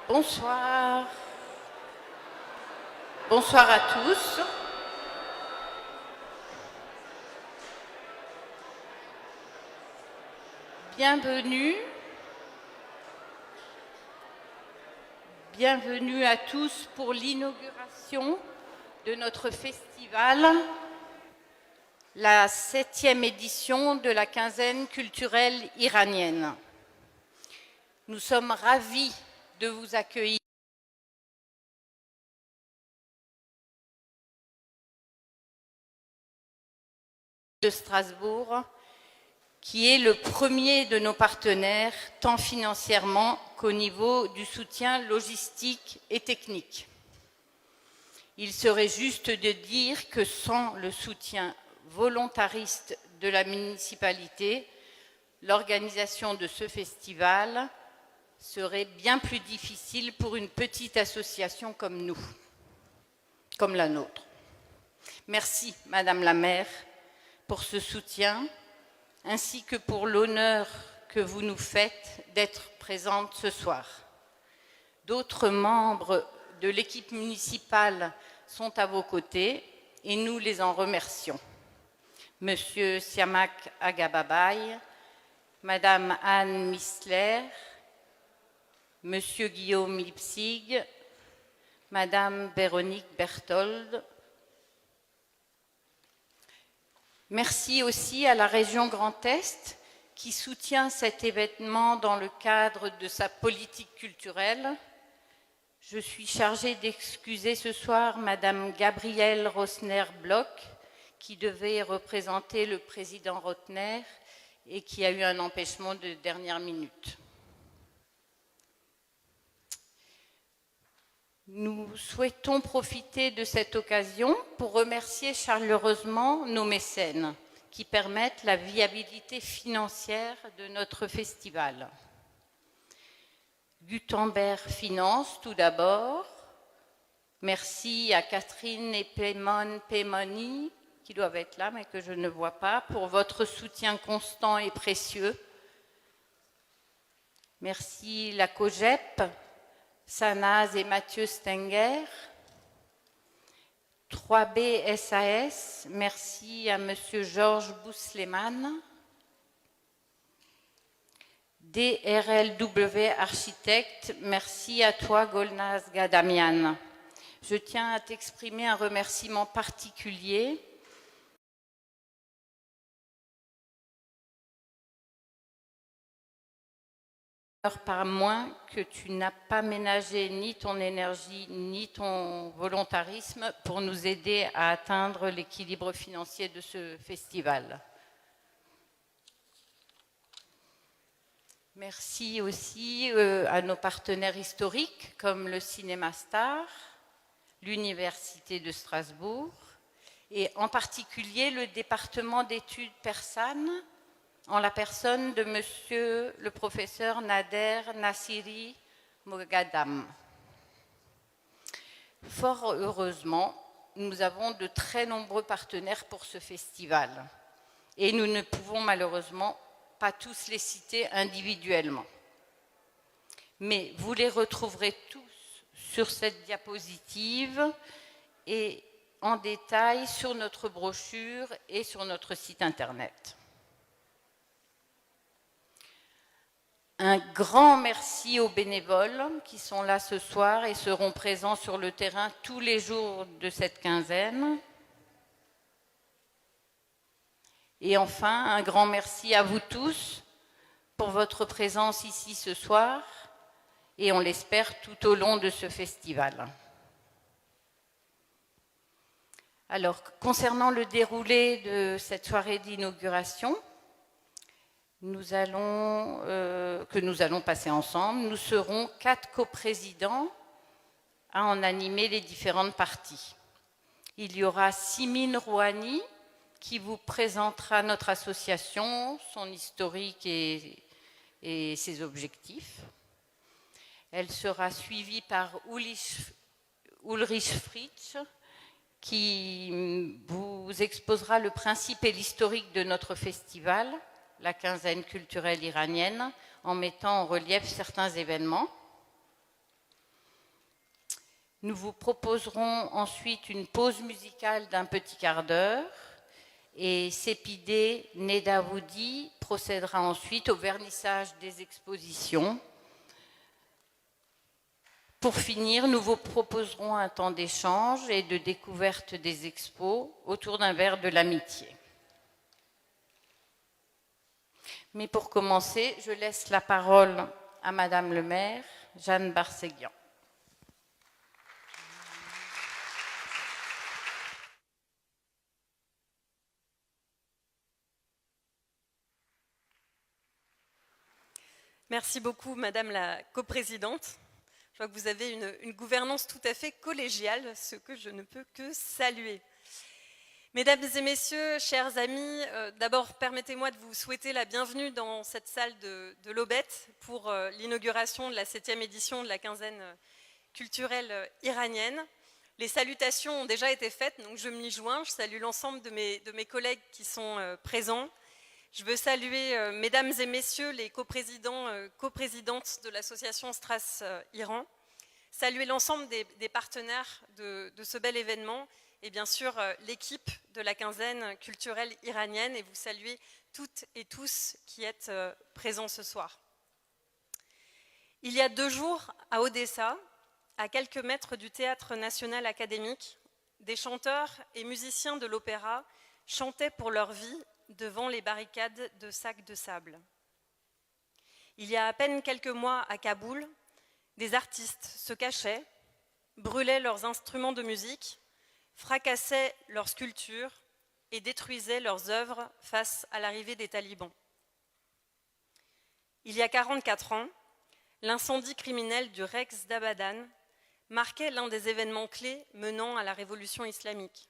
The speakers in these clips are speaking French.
Bonsoir. Bonsoir à tous. Bienvenue. Bienvenue à tous pour l'inauguration de notre festival, la 7e édition de la quinzaine culturelle iranienne. Nous sommes ravis de vous accueillir de Strasbourg, qui est le premier de nos partenaires, tant financièrement qu'au niveau du soutien logistique et technique. Il serait juste de dire que sans le soutien volontariste de la municipalité, l'organisation de ce festival serait bien plus difficile pour une petite association comme nous, comme la nôtre. Merci, Madame la maire, pour ce soutien, ainsi que pour l'honneur que vous nous faites d'être présente ce soir. D'autres membres de l'équipe municipale sont à vos côtés et nous les en remercions. Monsieur Siamak Agababay, Madame Anne Missler, Monsieur Guillaume Lipsig, Madame Véronique Berthold. Merci aussi à la région Grand Est qui soutient cet événement dans le cadre de sa politique culturelle. Je suis chargée d'excuser ce soir Madame Gabrielle Rosner-Bloch qui devait représenter le président Rotner et qui a eu un empêchement de dernière minute. Nous souhaitons profiter de cette occasion pour remercier chaleureusement nos mécènes qui permettent la viabilité financière de notre festival. Gutenberg Finance, tout d'abord. Merci à Catherine et Pemoni, qui doivent être là, mais que je ne vois pas, pour votre soutien constant et précieux. Merci la COGEP, Sanaz et Mathieu Stenger. 3B SAS, merci à Monsieur Georges Bousleman. DRLW Architecte, merci à toi Golnaz Gadamian. Je tiens à t'exprimer un remerciement particulier par moins que tu n'as pas ménagé ni ton énergie ni ton volontarisme pour nous aider à atteindre l'équilibre financier de ce festival. Merci aussi à nos partenaires historiques comme le Cinéma Star, l'Université de Strasbourg et en particulier le département d'études persanes en la personne de monsieur le professeur Nader Nassiri Mogadam. Fort heureusement, nous avons de très nombreux partenaires pour ce festival et nous ne pouvons malheureusement pas tous les citer individuellement. Mais vous les retrouverez tous sur cette diapositive et en détail sur notre brochure et sur notre site internet. Un grand merci aux bénévoles qui sont là ce soir et seront présents sur le terrain tous les jours de cette quinzaine. Et enfin, un grand merci à vous tous pour votre présence ici ce soir et on l'espère tout au long de ce festival. Alors, concernant le déroulé de cette soirée d'inauguration, que nous allons passer ensemble, nous serons 4 coprésidents à en animer les différentes parties. Il y aura Simine Rouhani qui vous présentera notre association, son historique et ses objectifs. Elle sera suivie par Ulrich Fritsch qui vous exposera le principe et l'historique de notre festival, la quinzaine culturelle iranienne, en mettant en relief certains événements. Nous vous proposerons ensuite une pause musicale d'un petit quart d'heure et Sepideh Nedavoudi procédera ensuite au vernissage des expositions. Pour finir, nous vous proposerons un temps d'échange et de découverte des expos autour d'un verre de l'amitié. Mais pour commencer, je laisse la parole à Madame le maire, Jeanne Barseguian. Merci beaucoup, Madame la coprésidente. Je vois que vous avez une gouvernance tout à fait collégiale, ce que je ne peux que saluer. Mesdames et messieurs, chers amis, d'abord permettez-moi de vous souhaiter la bienvenue dans cette salle de l'Aubette pour l'inauguration de la 7e édition de la quinzaine culturelle iranienne. Les salutations ont déjà été faites, donc je m'y joins. Je salue l'ensemble de mes collègues qui sont présents. Je veux saluer, mesdames et messieurs, les coprésidents, coprésidentes de l'association Stras Iran, saluer l'ensemble des partenaires de ce bel événement et bien sûr l'équipe de la quinzaine culturelle iranienne et vous saluer toutes et tous qui êtes présents ce soir. Il y a 2 jours, à Odessa, à quelques mètres du Théâtre national académique, des chanteurs et musiciens de l'opéra chantaient pour leur vie devant les barricades de sacs de sable. Il y a à peine quelques mois à Kaboul, des artistes se cachaient, brûlaient leurs instruments de musique, fracassaient leurs sculptures et détruisaient leurs œuvres face à l'arrivée des talibans. Il y a 44 ans, l'incendie criminel du Rex d'Abadan marquait l'un des événements clés menant à la révolution islamique.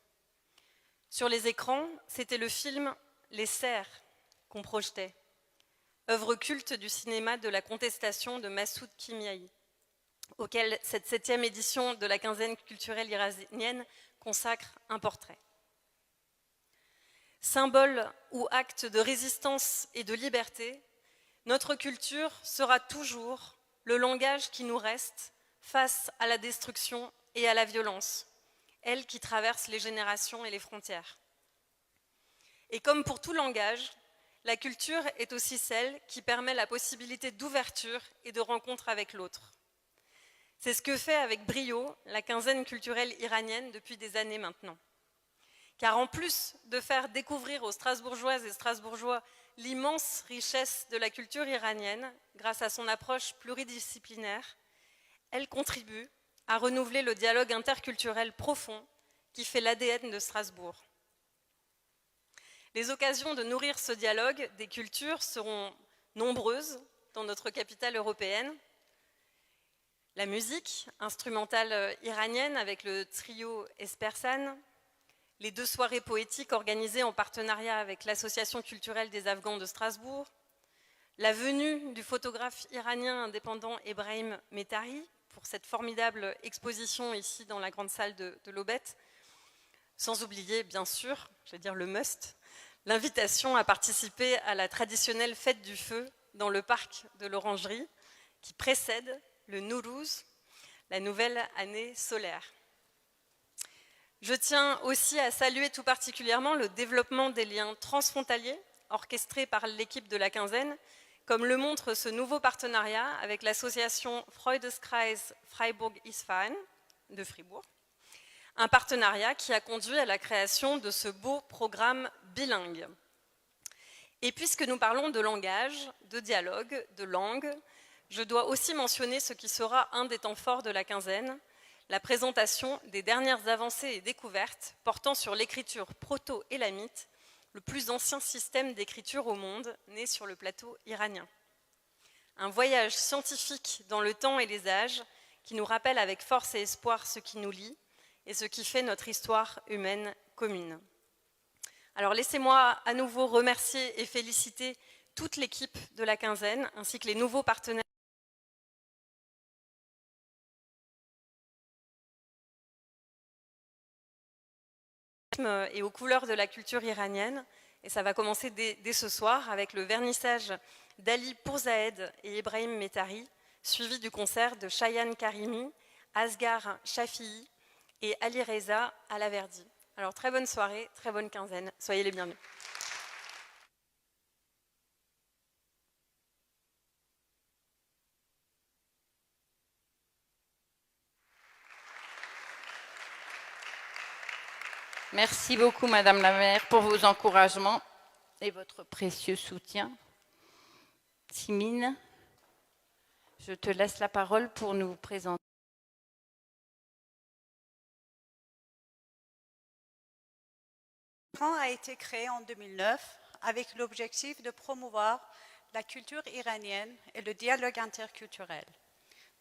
Sur les écrans, c'était le film « Les Serfs » qu'on projetait, œuvre culte du cinéma de la contestation de Massoud Kimiaï, auquel cette 7e édition de la quinzaine culturelle iranienne consacre un portrait. Symbole ou acte de résistance et de liberté, notre culture sera toujours le langage qui nous reste face à la destruction et à la violence, elle qui traverse les générations et les frontières. Et comme pour tout langage, la culture est aussi celle qui permet la possibilité d'ouverture et de rencontre avec l'autre. C'est ce que fait avec brio la quinzaine culturelle iranienne depuis des années maintenant. Car en plus de faire découvrir aux Strasbourgeoises et Strasbourgeois l'immense richesse de la culture iranienne, grâce à son approche pluridisciplinaire, elle contribue à renouveler le dialogue interculturel profond qui fait l'ADN de Strasbourg. Les occasions de nourrir ce dialogue des cultures seront nombreuses dans notre capitale européenne. La musique instrumentale iranienne avec le trio Espersan, les 2 soirées poétiques organisées en partenariat avec l'Association culturelle des Afghans de Strasbourg, la venue du photographe iranien indépendant Ebrahim Metari pour cette formidable exposition ici dans la grande salle de l'Aubette, sans oublier bien sûr, je vais dire le must, l'invitation à participer à la traditionnelle fête du feu dans le parc de l'Orangerie qui précède le Nowruz, la nouvelle année solaire. Je tiens aussi à saluer tout particulièrement le développement des liens transfrontaliers orchestrés par l'équipe de la quinzaine, comme le montre ce nouveau partenariat avec l'association Freudeskreis Freiburg-Isfahan de Fribourg, un partenariat qui a conduit à la création de ce beau programme bilingue. Et puisque nous parlons de langage, de dialogue, de langue, je dois aussi mentionner ce qui sera un des temps forts de la quinzaine, la présentation des dernières avancées et découvertes portant sur l'écriture proto-élamite, le plus ancien système d'écriture au monde, né sur le plateau iranien. Un voyage scientifique dans le temps et les âges qui nous rappelle avec force et espoir ce qui nous lie et ce qui fait notre histoire humaine commune. Alors laissez-moi à nouveau remercier et féliciter toute l'équipe de la quinzaine ainsi que les nouveaux partenaires et aux couleurs de la culture iranienne. Et ça va commencer dès ce soir avec le vernissage d'Ali Pourzahed et Ebrahim Metari, suivi du concert de Shayan Karimi Asghar Shafii et Ali Reza Alaverdi. Alors très bonne soirée, très bonne quinzaine, soyez les bienvenus. Merci beaucoup, Madame la maire, pour vos encouragements et votre précieux soutien. Simine, je te laisse la parole pour nous présenter. Le Fonds a été créé en 2009 avec l'objectif de promouvoir la culture iranienne et le dialogue interculturel.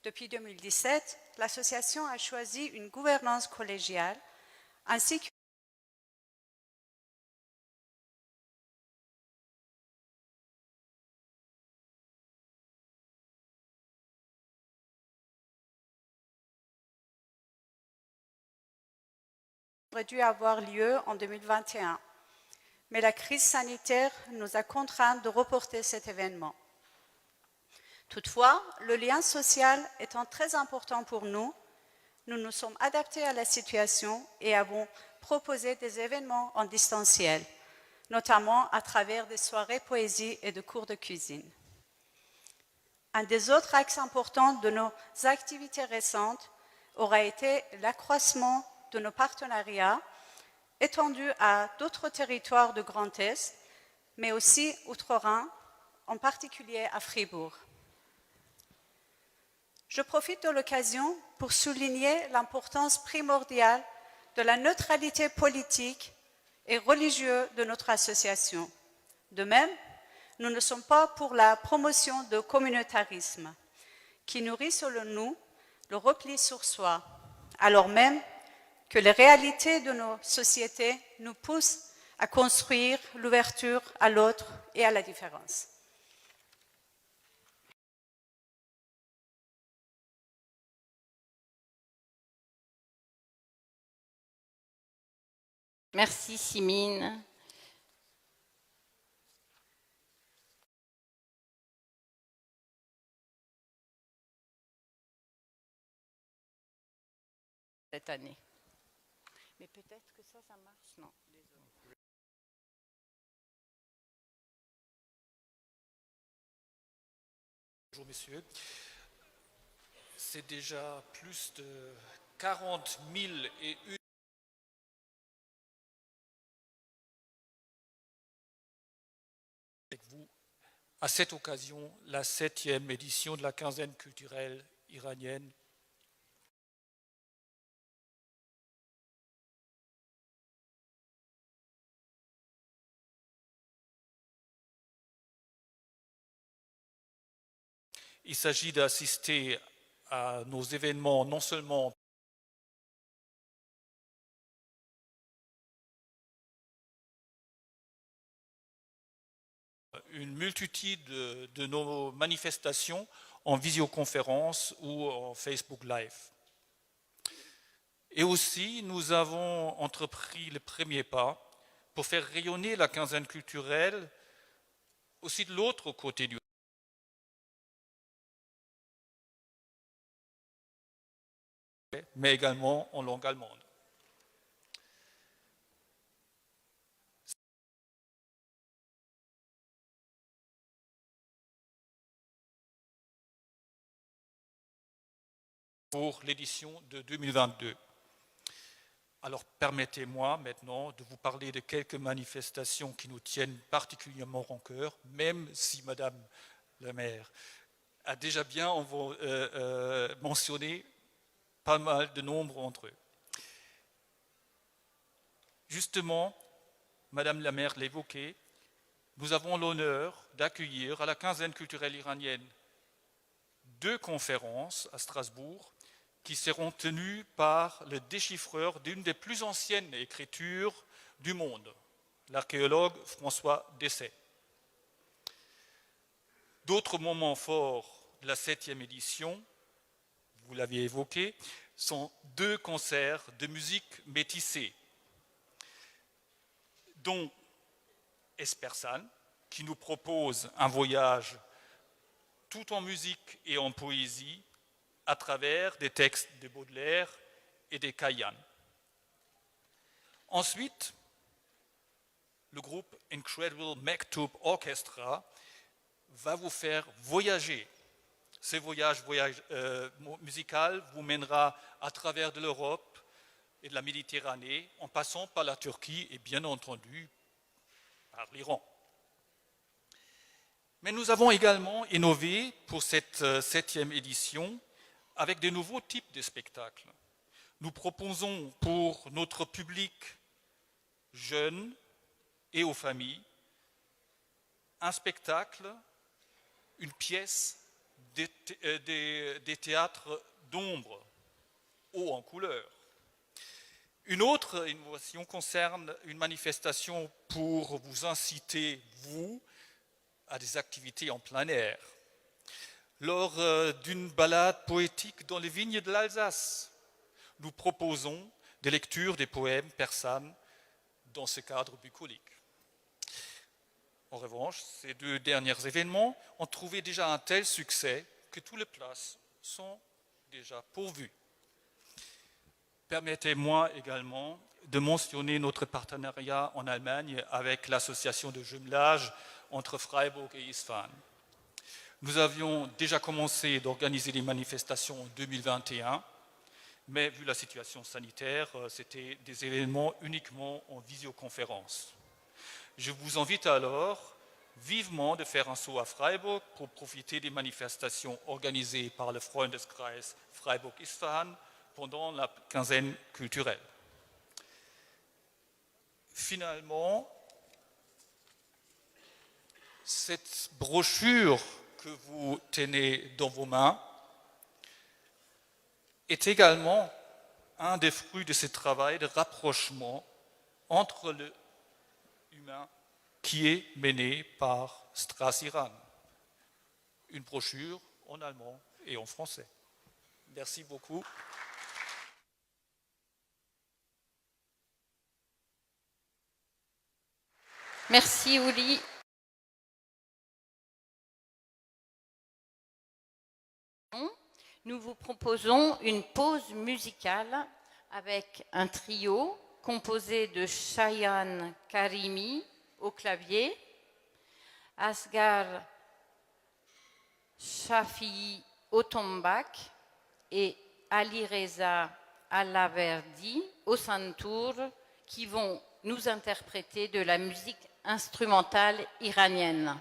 Depuis 2017, l'association a choisi une gouvernance collégiale ainsi que aurait dû avoir lieu en 2021. Mais la crise sanitaire nous a contraints de reporter cet événement. Toutefois, le lien social étant très important pour nous, nous nous sommes adaptés à la situation et avons proposé des événements en distanciel, notamment à travers des soirées poésie et de cours de cuisine. Un des autres axes importants de nos activités récentes aura été l'accroissement de nos partenariats étendus à d'autres territoires de Grand Est, mais aussi outre-Rhin, en particulier à Fribourg. Je profite de l'occasion pour souligner l'importance primordiale de la neutralité politique et religieuse de notre association. De même, nous ne sommes pas pour la promotion de communautarisme, qui nourrit selon nous le repli sur soi, alors même que les réalités de nos sociétés nous poussent à construire l'ouverture à l'autre et à la différence. Merci, Simine. Cette année. Mais peut-être que ça marche. Non, désolé. Bonjour messieurs. C'est déjà plus de 40 000 et une avec vous à cette occasion, la 7e édition de la quinzaine culturelle iranienne. Il s'agit d'assister à nos événements non seulement une multitude de nos manifestations en visioconférence ou en Facebook Live. Et aussi, nous avons entrepris les premiers pas pour faire rayonner la quinzaine culturelle aussi de l'autre côté du mais également en langue allemande. Pour l'édition de 2022. Alors permettez-moi maintenant de vous parler de quelques manifestations qui nous tiennent particulièrement en cœur, même si Madame la maire a déjà bien mentionné pas mal de nombres entre eux. Justement, Madame la maire l'évoquait, nous avons l'honneur d'accueillir à la quinzaine culturelle iranienne 2 conférences à Strasbourg qui seront tenues par le déchiffreur d'une des plus anciennes écritures du monde, l'archéologue François Dessay. D'autres moments forts de la 7e édition, vous l'aviez évoqué, sont 2 concerts de musique métissée, dont Espersan, qui nous propose un voyage tout en musique et en poésie à travers des textes de Baudelaire et des Kayan. Ensuite, le groupe Incredible Mektoub Orchestra va vous faire voyager. Ce voyage musical vous mènera à travers de l'Europe et de la Méditerranée, en passant par la Turquie et bien entendu par l'Iran. Mais nous avons également innové pour cette 7e édition avec de nouveaux types de spectacles. Nous proposons pour notre public jeune et aux familles un spectacle, une pièce des théâtres d'ombre, haut en couleur. Une autre innovation concerne une manifestation pour vous inciter, vous, à des activités en plein air. Lors d'une balade poétique dans les vignes de l'Alsace, nous proposons des lectures des poèmes persanes dans ce cadre bucolique. En revanche, ces 2 derniers événements ont trouvé déjà un tel succès que toutes les places sont déjà pourvues. Permettez-moi également de mentionner notre partenariat en Allemagne avec l'association de jumelage entre Freiburg et Isfahan. Nous avions déjà commencé d'organiser des manifestations en 2021, mais vu la situation sanitaire, c'était des événements uniquement en visioconférence. Je vous invite alors vivement de faire un saut à Freiburg pour profiter des manifestations organisées par le Freundeskreis Freiburg-Isfahan pendant la quinzaine culturelle. Finalement, cette brochure que vous tenez dans vos mains est également un des fruits de ce travail de rapprochement entre l'humain qui est mené par Strass-Iran. Une brochure en allemand et en français. Merci beaucoup. Merci Uli. Nous vous proposons une pause musicale avec un trio composé de Shayan Karimi au clavier, Asghar Shafii au tombak et Ali Reza Alaverdi au santour qui vont nous interpréter de la musique instrumentale iranienne.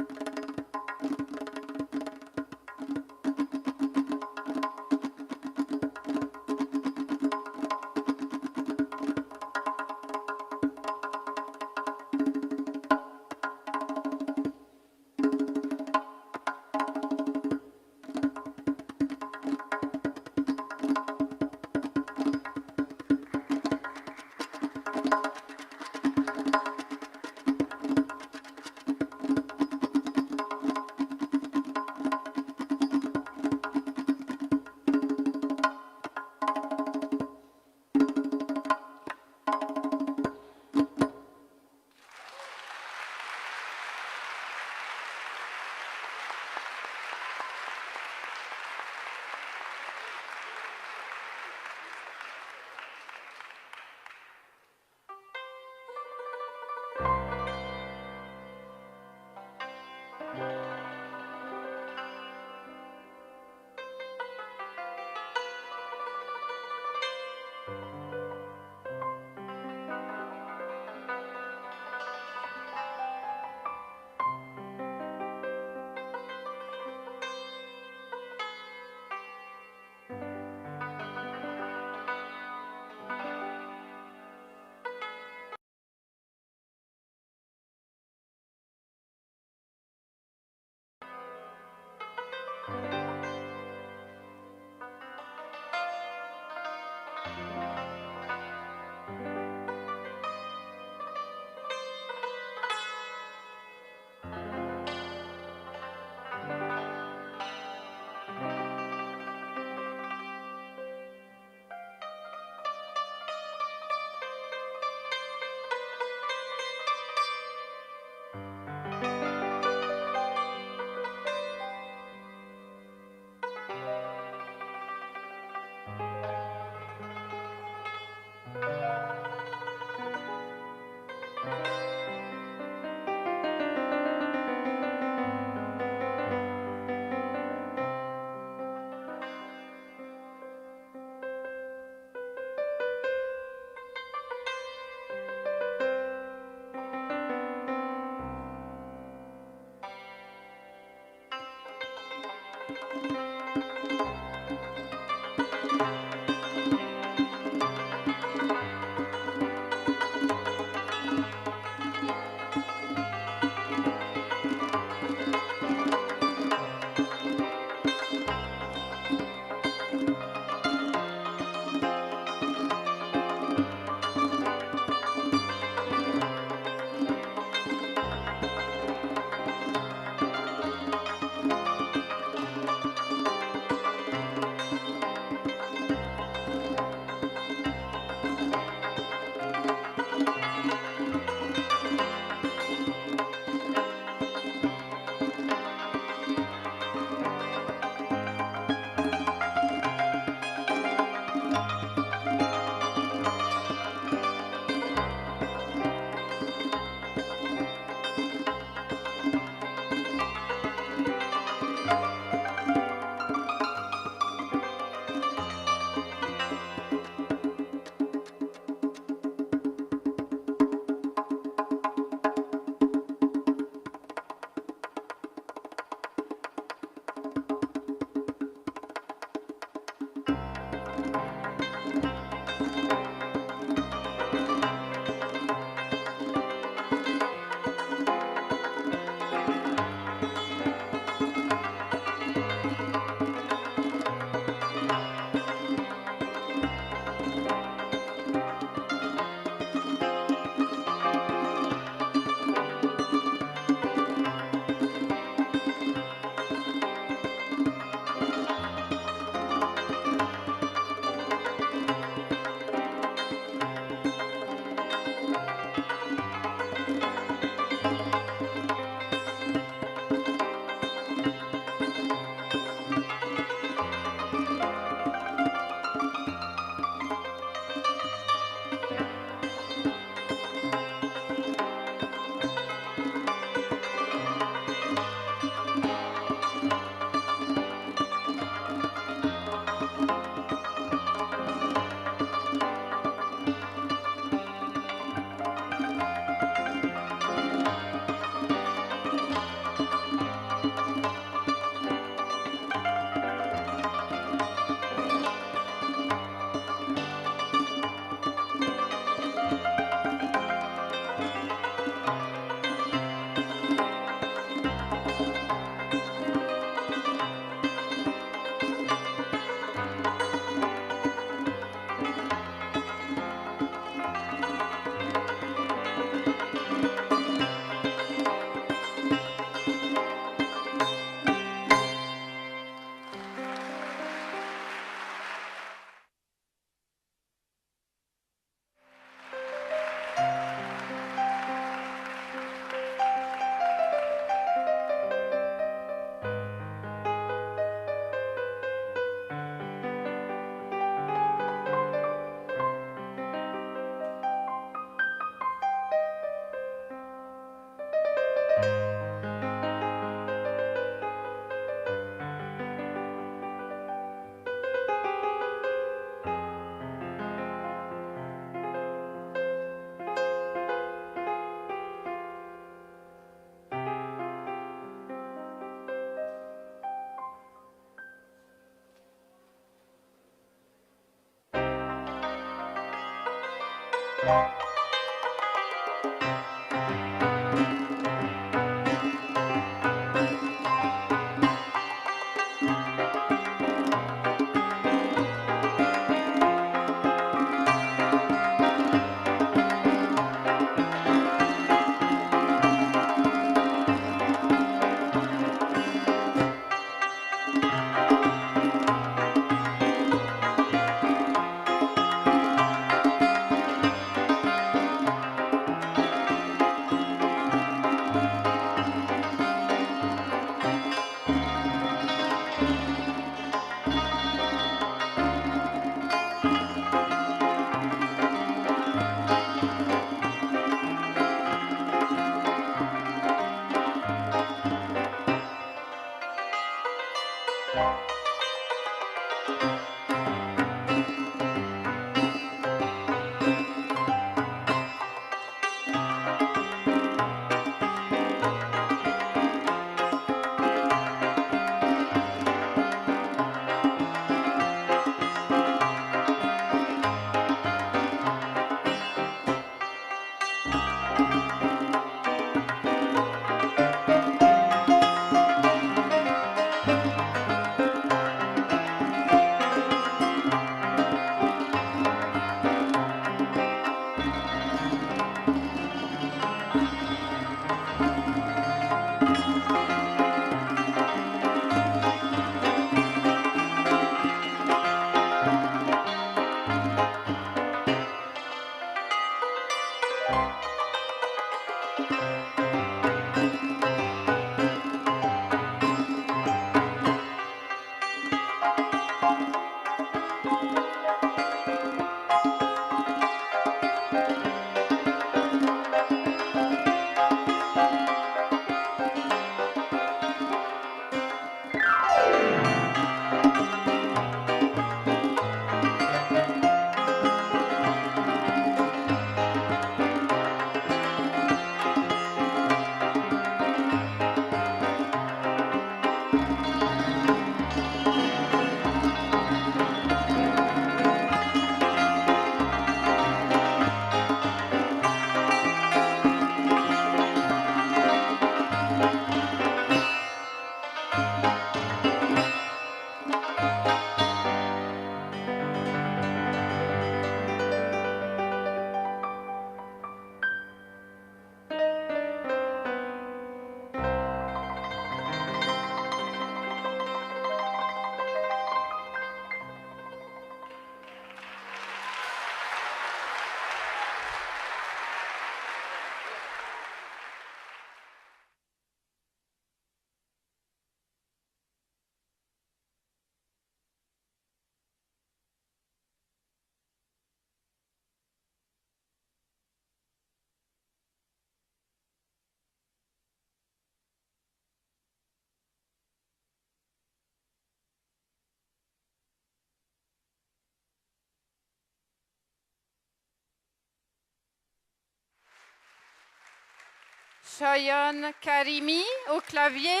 Shoyon Karimi au clavier.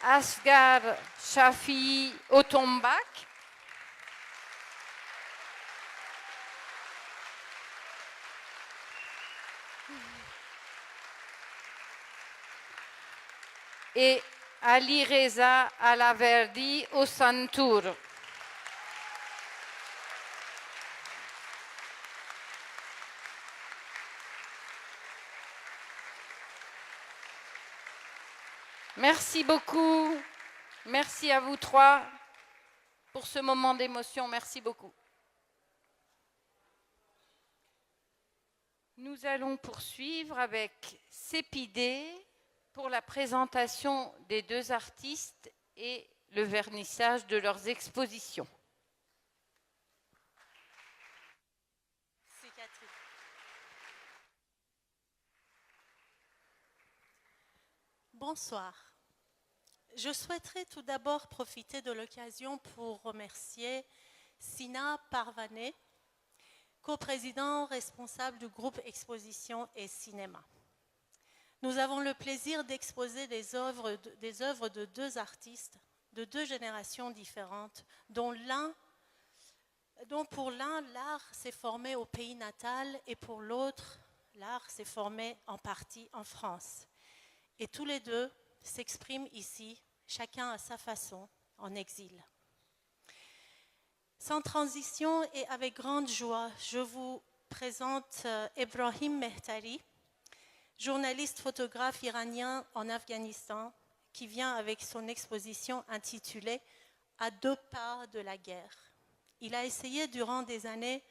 Asghar Shafi au tombak. Et Ali Reza Alaverdi au santour. Merci beaucoup. Merci à vous trois pour ce moment d'émotion. Merci beaucoup. Nous allons poursuivre avec Sépidé pour la présentation des deux artistes et le vernissage de leurs expositions. Bonsoir. Je souhaiterais tout d'abord profiter de l'occasion pour remercier Sina Parvané, coprésident responsable du groupe Exposition et Cinéma. Nous avons le plaisir d'exposer des œuvres de deux artistes de deux générations différentes, dont pour l'un, l'art s'est formé au pays natal et pour l'autre, l'art s'est formé en partie en France. Et tous les deux s'expriment ici, chacun à sa façon, en exil. Sans transition et avec grande joie, je vous présente Ebrahim Mehtari, journaliste photographe iranien en Afghanistan, qui vient avec son exposition intitulée « À deux pas de la guerre ». Il a essayé durant des années,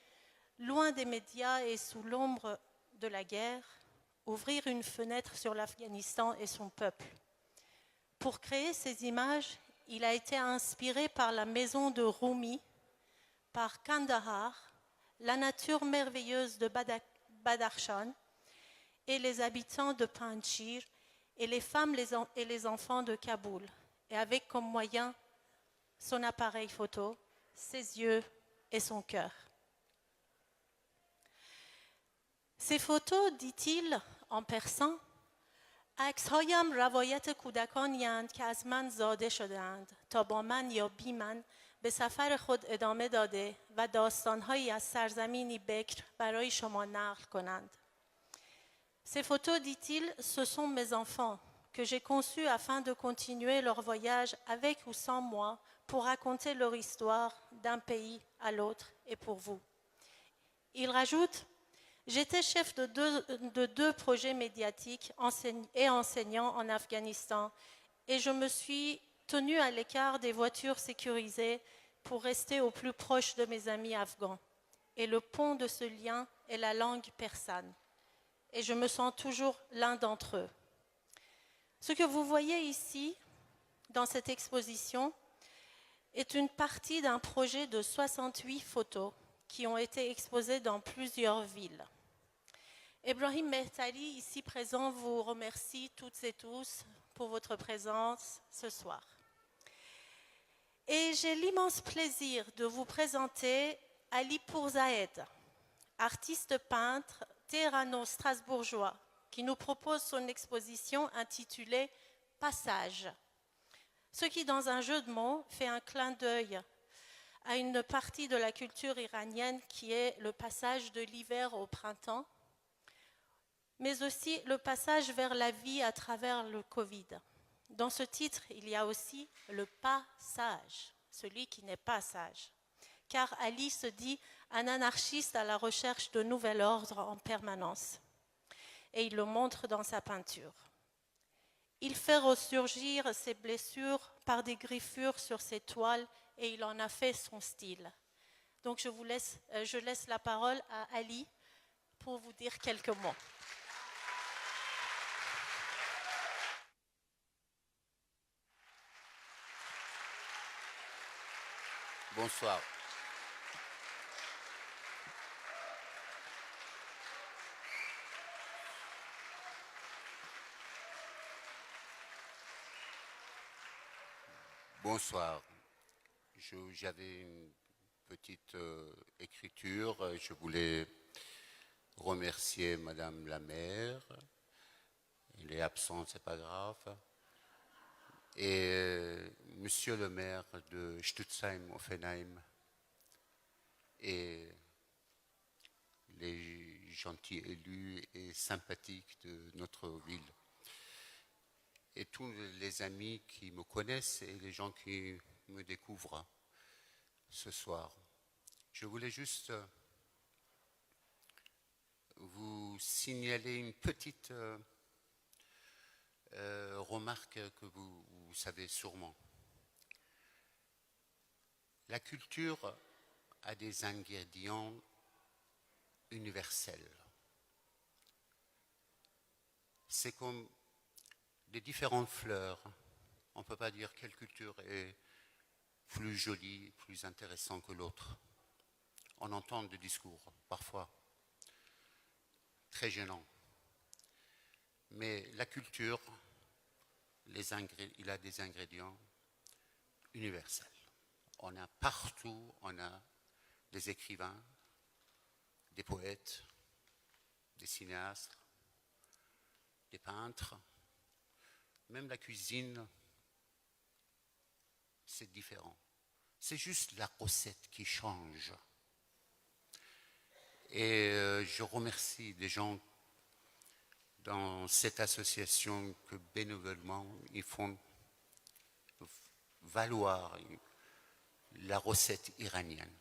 loin des médias et sous l'ombre de la guerre, ouvrir une fenêtre sur l'Afghanistan et son peuple. Pour créer ces images, il a été inspiré par la maison de Rumi, par Kandahar, la nature merveilleuse de Badakhshan et les habitants de Panjshir et les femmes et les enfants de Kaboul, et avec comme moyen son appareil photo, ses yeux et son cœur. Ces photos, dit-il en persan, عکس‌هایم روایت کودکانی اند که از من زاده شده‌اند تا با من یا بی من به سفر خود ادامه داده و داستان‌هایی از سرزمینی بکر برای شما نقل کنند. Ces photos, dit-il, ce sont mes enfants que j'ai conçus afin de continuer leur voyage avec ou sans moi pour raconter leur histoire d'un pays à l'autre et pour vous. Il rajoute: j'étais chef de deux projets médiatiques et enseignant en Afghanistan et je me suis tenu à l'écart des voitures sécurisées pour rester au plus proche de mes amis afghans. Et le pont de ce lien est la langue persane. Et je me sens toujours l'un d'entre eux. Ce que vous voyez ici, dans cette exposition, est une partie d'un projet de 68 photos qui ont été exposées dans plusieurs villes. Ebrahim Mehtari, ici présent, vous remercie toutes et tous pour votre présence ce soir. Et j'ai l'immense plaisir de vous présenter Ali Pourzahed, artiste peintre téhrano-strasbourgeois, qui nous propose son exposition intitulée « Passage », ce qui, dans un jeu de mots, fait un clin d'œil à une partie de la culture iranienne qui est le passage de l'hiver au printemps, mais aussi le passage vers la vie à travers le Covid. Dans ce titre, il y a aussi le pas sage, celui qui n'est pas sage. Car Ali se dit un anarchiste à la recherche de nouvel ordre en permanence. Et il le montre dans sa peinture. Il fait ressurgir ses blessures par des griffures sur ses toiles et il en a fait son style. Donc je laisse la parole à Ali pour vous dire quelques mots. Bonsoir. Bonsoir. J'avais une petite écriture. Je voulais remercier Madame la maire. Elle est absente, c'est pas grave. Et Monsieur le maire de Stutzheim-Offenheim et les gentils élus et sympathiques de notre ville. Et tous les amis qui me connaissent et les gens qui me découvrent ce soir. Je voulais juste vous signaler une petite remarque que vous savez sûrement. La culture a des ingrédients universels. C'est comme les différentes fleurs. On ne peut pas dire quelle culture est plus jolie, plus intéressante que l'autre. On entend des discours, parfois, très gênants. Mais la culture, il a des ingrédients universels. On a partout, on a des écrivains, des poètes, des cinéastes, des peintres. Même la cuisine, c'est différent. C'est juste la recette qui change. Et je remercie des gens dans cette association que bénévolement, ils font valoir la recette iranienne.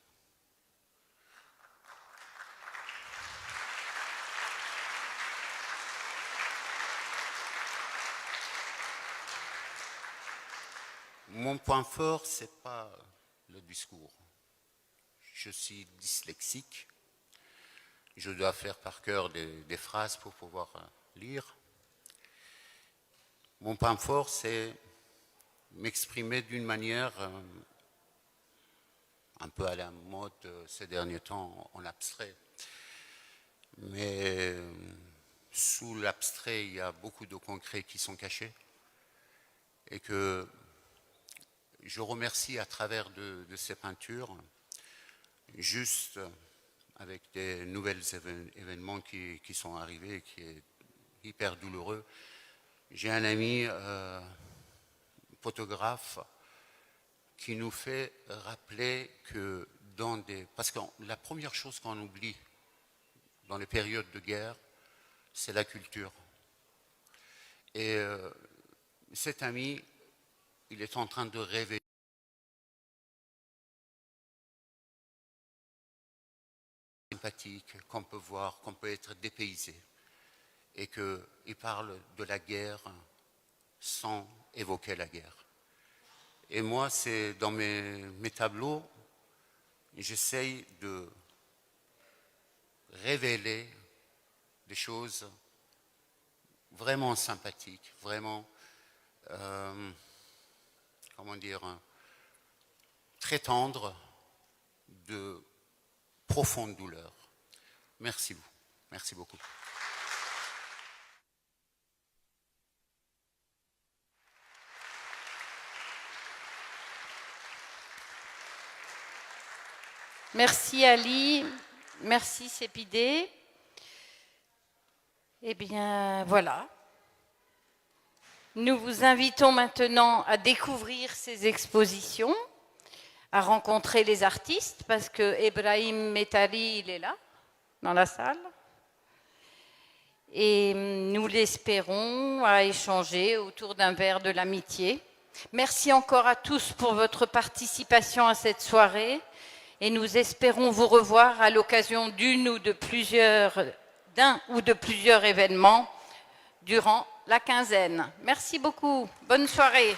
Mon point fort, ce n'est pas le discours. Je suis dyslexique. Je dois faire par cœur des phrases pour pouvoir lire. Mon point fort, c'est m'exprimer d'une manière un peu à la mode ces derniers temps, en abstrait. Mais sous l'abstrait, il y a beaucoup de concrets qui sont cachés. Et que je remercie à travers de ces peintures, juste avec des nouvelles événements qui sont arrivés, qui est hyper douloureux. J'ai un ami photographe qui nous fait rappeler que parce que la première chose qu'on oublie dans les périodes de guerre, c'est la culture. Et cet ami, il est en train de rêver sympathique, qu'on peut voir, qu'on peut être dépaysé. Et qu'il parle de la guerre sans évoquer la guerre. Et moi, c'est dans mes tableaux, j'essaye de révéler des choses vraiment sympathiques, vraiment, comment dire, très tendres, de profonde douleur. Merci vous. Merci beaucoup. Merci Ali, merci Sépidé. Eh bien voilà. Nous vous invitons maintenant à découvrir ces expositions, à rencontrer les artistes, parce que Ebrahim Metari, il est là, dans la salle. Et nous l'espérons à échanger autour d'un verre de l'amitié. Merci encore à tous pour votre participation à cette soirée. Et nous espérons vous revoir à l'occasion d'un ou de plusieurs événements durant la quinzaine. Merci beaucoup. Bonne soirée.